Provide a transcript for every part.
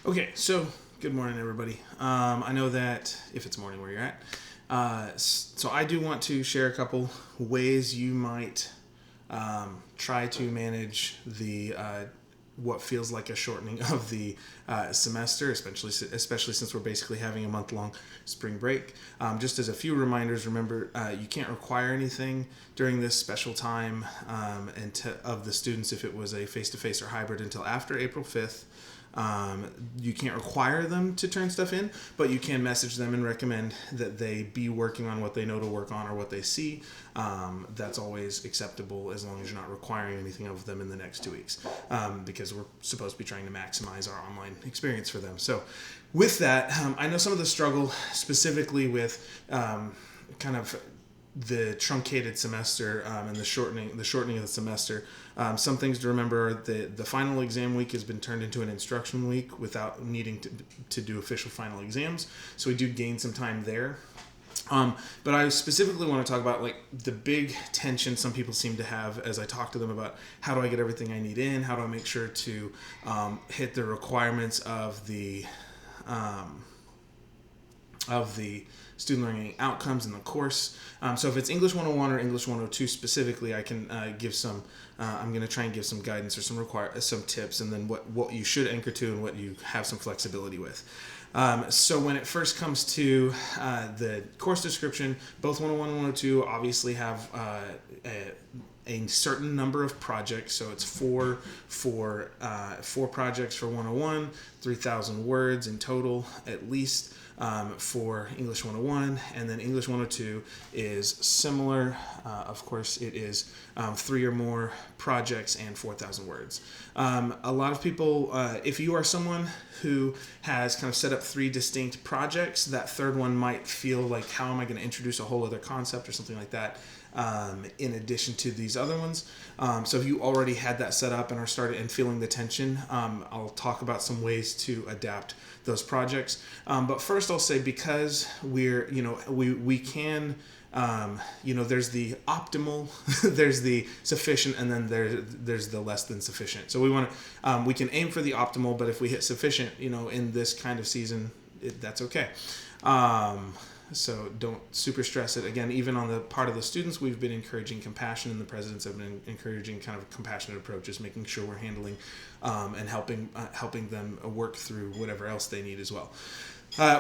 Okay, so good morning, everybody. I know that if it's morning where you're at, so I do want to share a couple ways you might try to manage the what feels like a shortening of the semester, especially since we're basically having a month-long spring break. Just as a few reminders, remember you can't require anything during this special time of the students if it was a face-to-face or hybrid until after April 5th. You can't require them to turn stuff in, but you can message them and recommend that they be working on what they know to work on or what they see. That's always acceptable as long as you're not requiring anything of them in the next 2 weeks, because we're supposed to be trying to maximize our online experience for them. So with that, I know some of the struggle specifically with kind of the truncated semester and the shortening of the semester. Some things to remember: the final exam week has been turned into an instruction week without needing to do official final exams. So we do gain some time there. But I specifically want to talk about like the big tension some people seem to have as I talk to them about how do I get everything I need in, how do I make sure to hit the requirements of the student learning outcomes in the course. So if it's English 101 or English 102 specifically, I can give some, I'm going to try and give some guidance or some tips, and then what you should anchor to and what you have some flexibility with. So when it first comes to the course description, both 101 and 102 obviously have a certain number of projects. So it's four projects for 101, 3,000 words in total at least for English 101, and then English 102 is similar. Of course, it is 3 or more projects and 4,000 words. A lot of people, if you are someone who has kind of set up 3 distinct projects, that third one might feel like, how am I going to introduce a whole other concept or something like that in addition to these other ones. So if you already had that set up and are started and feeling the tension, I'll talk about some ways to adapt those projects. But first I'll say, because we can, there's the optimal, there's the sufficient, and then there's the less than sufficient. So we can aim for the optimal, but if we hit sufficient, in this kind of season, that's okay. So don't super stress it. Again, even on the part of the students, we've been encouraging compassion, and the presidents have been encouraging kind of compassionate approaches, making sure we're handling and helping them work through whatever else they need as well.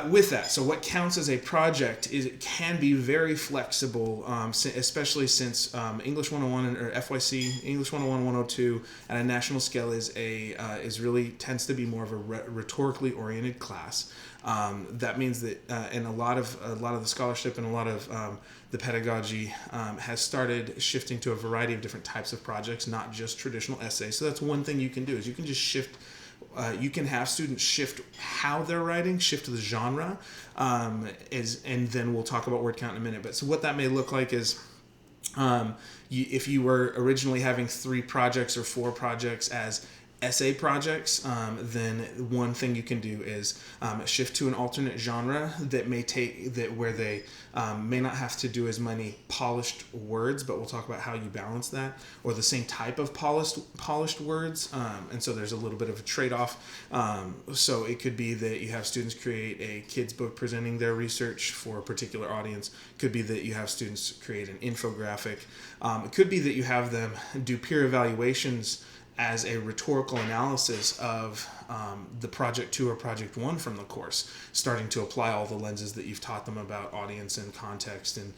With that, so what counts as a project is it can be very flexible, especially since English 101 or FYC, English 101, 102 at a national scale is really tends to be more of a rhetorically oriented class. That means that and a lot of the scholarship and a lot of the pedagogy has started shifting to a variety of different types of projects, not just traditional essays. So that's one thing you can do, is you can just shift. You can have students shift how they're writing, shift the genre, and then we'll talk about word count in a minute. But so what that may look like is, if you were originally having 3 projects or 4 projects as essay projects, then one thing you can do is shift to an alternate genre that where they may not have to do as many polished words, but we'll talk about how you balance that, or the same type of polished words, and so there's a little bit of a trade-off. So it could be that you have students create a kid's book presenting their research for a particular audience. It could be that you have students create an infographic. It could be that you have them do peer evaluations as a rhetorical analysis of the project 2 or project 1 from the course, starting to apply all the lenses that you've taught them about audience and context and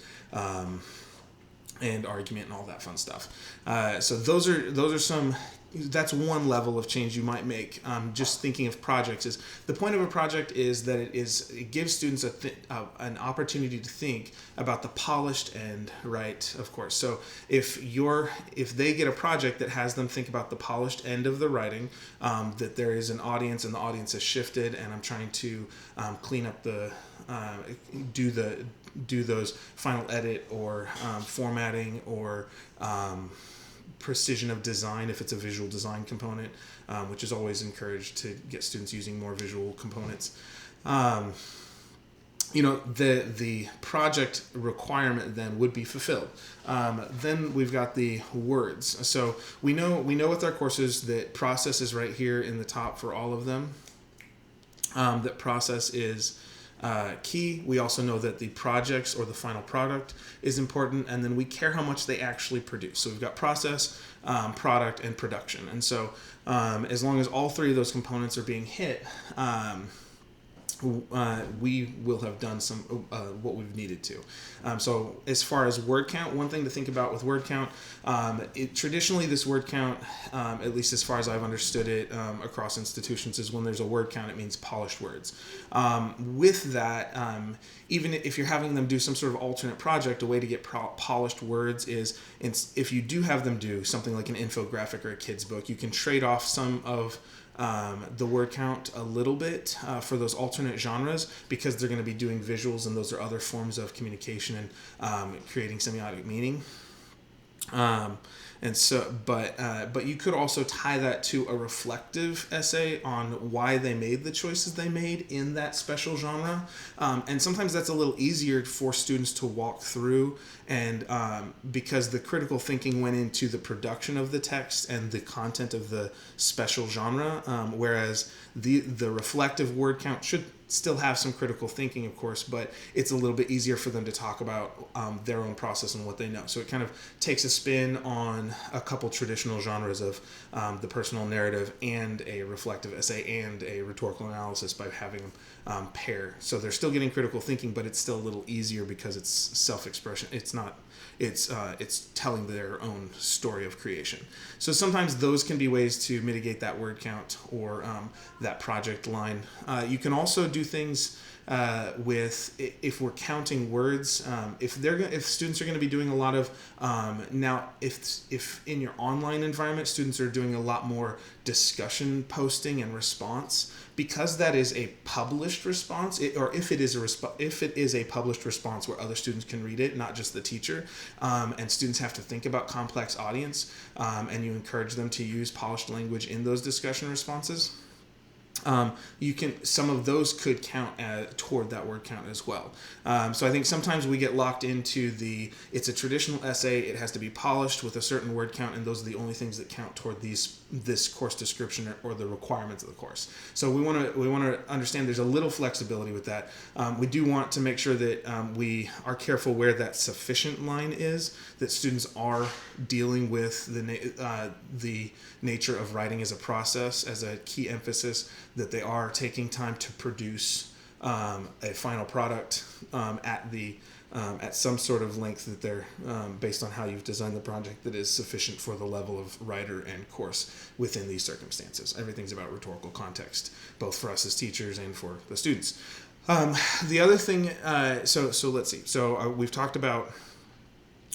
argument and all that fun stuff. So those are some. That's one level of change you might make. Just thinking of projects, is the point of a project is that it gives students an opportunity to think about the polished end, right? Of course. So if they get a project that has them think about the polished end of the writing, that there is an audience and the audience has shifted, and I'm trying to clean up do those final edit or formatting or precision of design if it's a visual design component, which is always encouraged to get students using more visual components. The project requirement then would be fulfilled. Then we've got the words. So we know with our courses that process is right here in the top for all of them. that process is key. We also know that the projects or the final product is important, and then we care how much they actually produce. So we've got process, product, and production. And so as long as all three of those components are being hit, we will have done some what we've needed to. So as far as word count, one thing to think about with word count, traditionally this word count, at least as far as I've understood it across institutions, is when there's a word count, it means polished words. With that, even if you're having them do some sort of alternate project, a way to get polished words is, if you do have them do something like an infographic or a kid's book, you can trade off some of the word count a little bit for those alternate genres, because they're going to be doing visuals, and those are other forms of communication and creating semiotic meaning. But you could also tie that to a reflective essay on why they made the choices they made in that special genre. And sometimes that's a little easier for students to walk through, and because the critical thinking went into the production of the text and the content of the special genre, whereas the reflective word count should still have some critical thinking, of course, but it's a little bit easier for them to talk about their own process and what they know. So it kind of takes a spin on a couple traditional genres of the personal narrative and a reflective essay and a rhetorical analysis by having them pair. So they're still getting critical thinking, but it's still a little easier because it's self-expression. It's telling their own story of creation. So sometimes those can be ways to mitigate that word count or that project line. You can also do things with, if we're counting words, if students are going to be doing a lot of now, if in your online environment students are doing a lot more discussion posting and response, because that is a published response, if it is a published response where other students can read it, not just the teacher, and students have to think about complex audience, and you encourage them to use polished language in those discussion responses, some of those could count toward that word count as well. So I think sometimes we get locked into it's a traditional essay, it has to be polished with a certain word count, and those are the only things that count toward this course description or the requirements of the course. So we want to understand there's a little flexibility with that. We do want to make sure that we are careful where that sufficient line is, that students are dealing with the nature of writing as a process, as a key emphasis, that they are taking time to produce a final product at some sort of length that they're based on how you've designed the project, that is sufficient for the level of writer and course within these circumstances. Everything's about rhetorical context, both for us as teachers and for the students. The other thing, so let's see. So we've talked about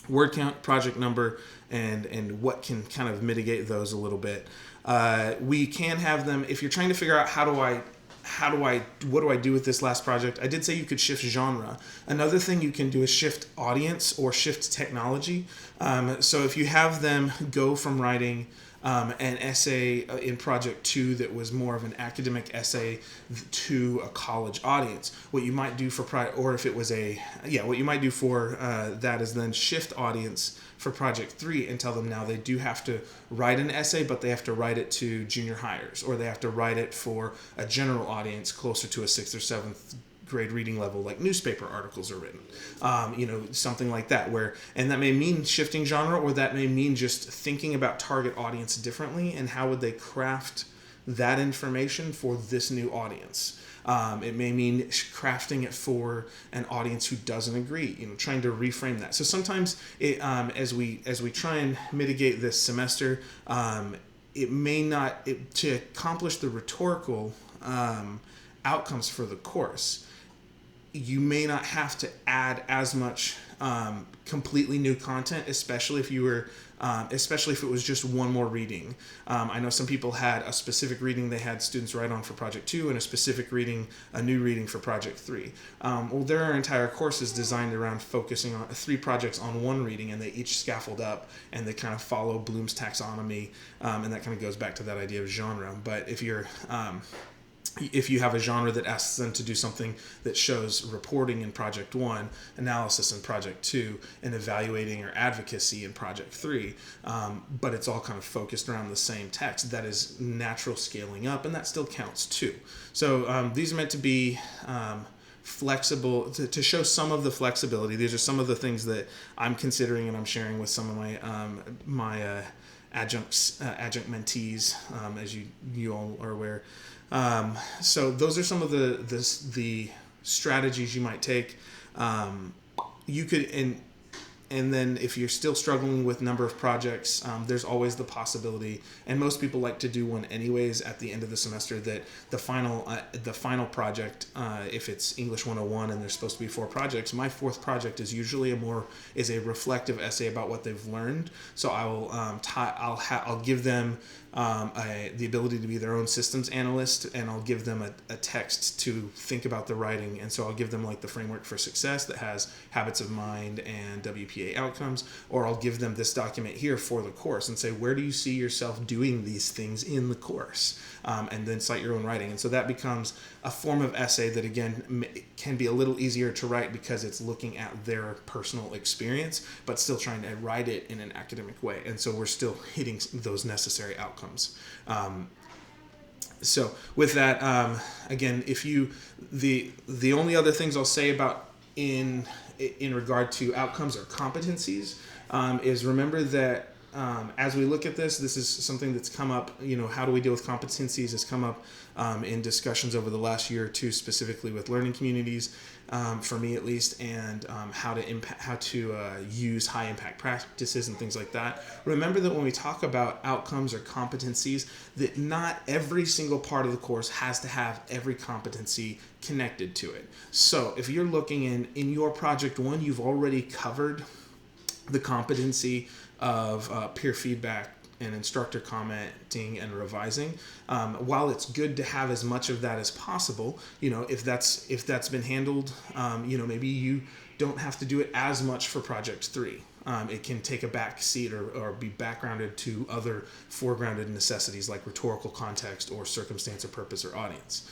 word count, project number, and what can kind of mitigate those a little bit. We can have them, if you're trying to figure out what do I do with this last project? I did say you could shift genre. Another thing you can do is shift audience or shift technology. So if you have them go from writing an essay in project 2 that was more of an academic essay to a college audience, what you might do for what you might do for that is then shift audience for project 3 and tell them now they do have to write an essay, but they have to write it to junior hires, or they have to write it for a general audience closer to a 6th or 7th grade reading level, like newspaper articles are written, something like that, and that may mean shifting genre, or that may mean just thinking about target audience differently and how would they craft that information for this new audience. It may mean crafting it for an audience who doesn't agree, trying to reframe that. So sometimes as we try and mitigate this semester, it may not, to accomplish the rhetorical outcomes for the course, you may not have to add as much completely new content, especially if it was just one more reading. I know some people had a specific reading they had students write on for project 2 and a new reading for project 3. Well, there are entire courses designed around focusing on 3 projects on one reading, and they each scaffold up and they kind of follow Bloom's taxonomy, and that kind of goes back to that idea of genre. But if you're if you have a genre that asks them to do something that shows reporting in project 1, analysis in project 2, and evaluating or advocacy in project 3, but it's all kind of focused around the same text, that is natural scaling up, and that still counts too. So these are meant to be flexible, to show some of the flexibility. These are some of the things that I'm considering and I'm sharing with some of my adjunct mentees, as you all are aware. So those are some of the strategies you might take. You could, and then if you're still struggling with number of projects, there's always the possibility, and most people like to do one anyways at the end of the semester, that the final project, if it's English 101 and there's supposed to be 4 projects, my 4th project is usually a reflective essay about what they've learned. So I'll give them the ability to be their own systems analyst, and I'll give them a text to think about the writing. And so I'll give them like the framework for success that has habits of mind and WPA outcomes, or I'll give them this document here for the course and say, where do you see yourself doing these things in the course? And then cite your own writing. And so that becomes a form of essay that, again, can be a little easier to write because it's looking at their personal experience, but still trying to write it in an academic way. And so we're still hitting those necessary outcomes. So with that, again, the only other things I'll say about in regard to outcomes or competencies is remember that as we look at this is something that's come up, how do we deal with competencies has come up in discussions over the last year or two, specifically with learning communities, for me at least, and how to use high impact practices and things like that. Remember that when we talk about outcomes or competencies, that not every single part of the course has to have every competency connected to it. So if you're looking in your project 1, you've already covered the competency of peer feedback and instructor commenting and revising. While it's good to have as much of that as possible, if that's been handled, maybe you don't have to do it as much for project 3. It can take a back seat or be backgrounded to other foregrounded necessities like rhetorical context or circumstance or purpose or audience.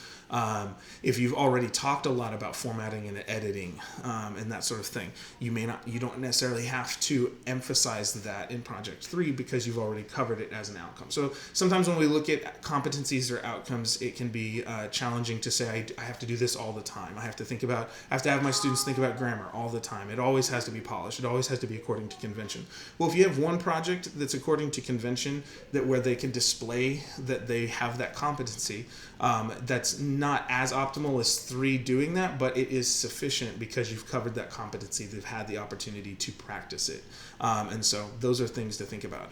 If you've already talked a lot about formatting and editing and that sort of thing, you don't necessarily have to emphasize that in project 3 because you've already covered it as an outcome. So sometimes when we look at competencies or outcomes, it can be challenging to say I have to do this all the time. I have to have my students think about grammar all the time. It always has to be polished. It always has to be according to convention. Well, if you have one project that's according to convention, where they can display that they have that competency, that's not as optimal as 3 doing that, but it is sufficient because you've covered that competency. They've had the opportunity to practice it. And so those are things to think about.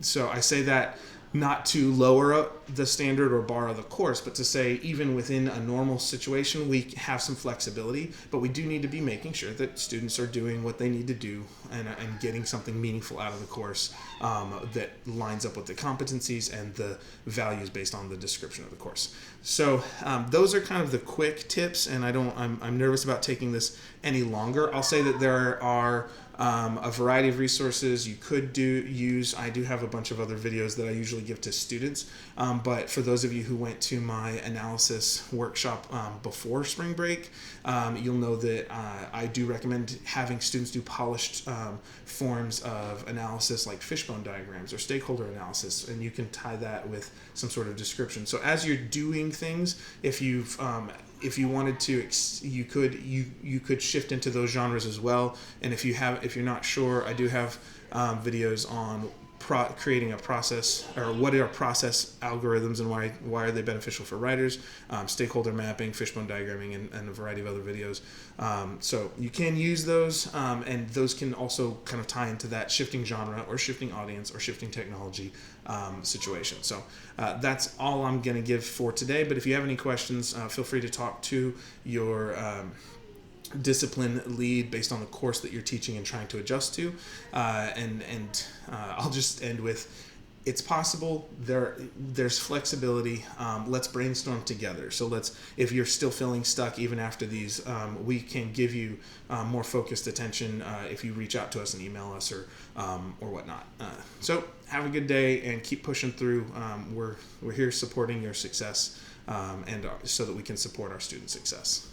So I say that not to lower the standard or bar of the course, but to say even within a normal situation, we have some flexibility, but we do need to be making sure that students are doing what they need to do and getting something meaningful out of the course that lines up with the competencies and the values based on the description of the course. So those are kind of the quick tips, and I'm nervous about taking this any longer. I'll say that there are a variety of resources you could use. I do have a bunch of other videos that I usually give to students, but for those of you who went to my analysis workshop before spring break, you'll know that I do recommend having students do polished forms of analysis like fishbone diagrams or stakeholder analysis, and you can tie that with some sort of description. So as you're doing things, if you wanted to, you could shift into those genres as well. And if you're not sure, I do have videos on creating a process, or what are process algorithms and why are they beneficial for writers, stakeholder mapping, fishbone diagramming, and a variety of other videos. So you can use those, and those can also kind of tie into that shifting genre or shifting audience or shifting technology situation. So that's all I'm going to give for today. But if you have any questions, feel free to talk to your discipline lead based on the course that you're teaching and trying to adjust to. And I'll just end with, it's possible. There's flexibility. Let's brainstorm together. So if you're still feeling stuck even after these, we can give you more focused attention if you reach out to us and email us or whatnot. So have a good day and keep pushing through. We're here supporting your success and so that we can support our student success.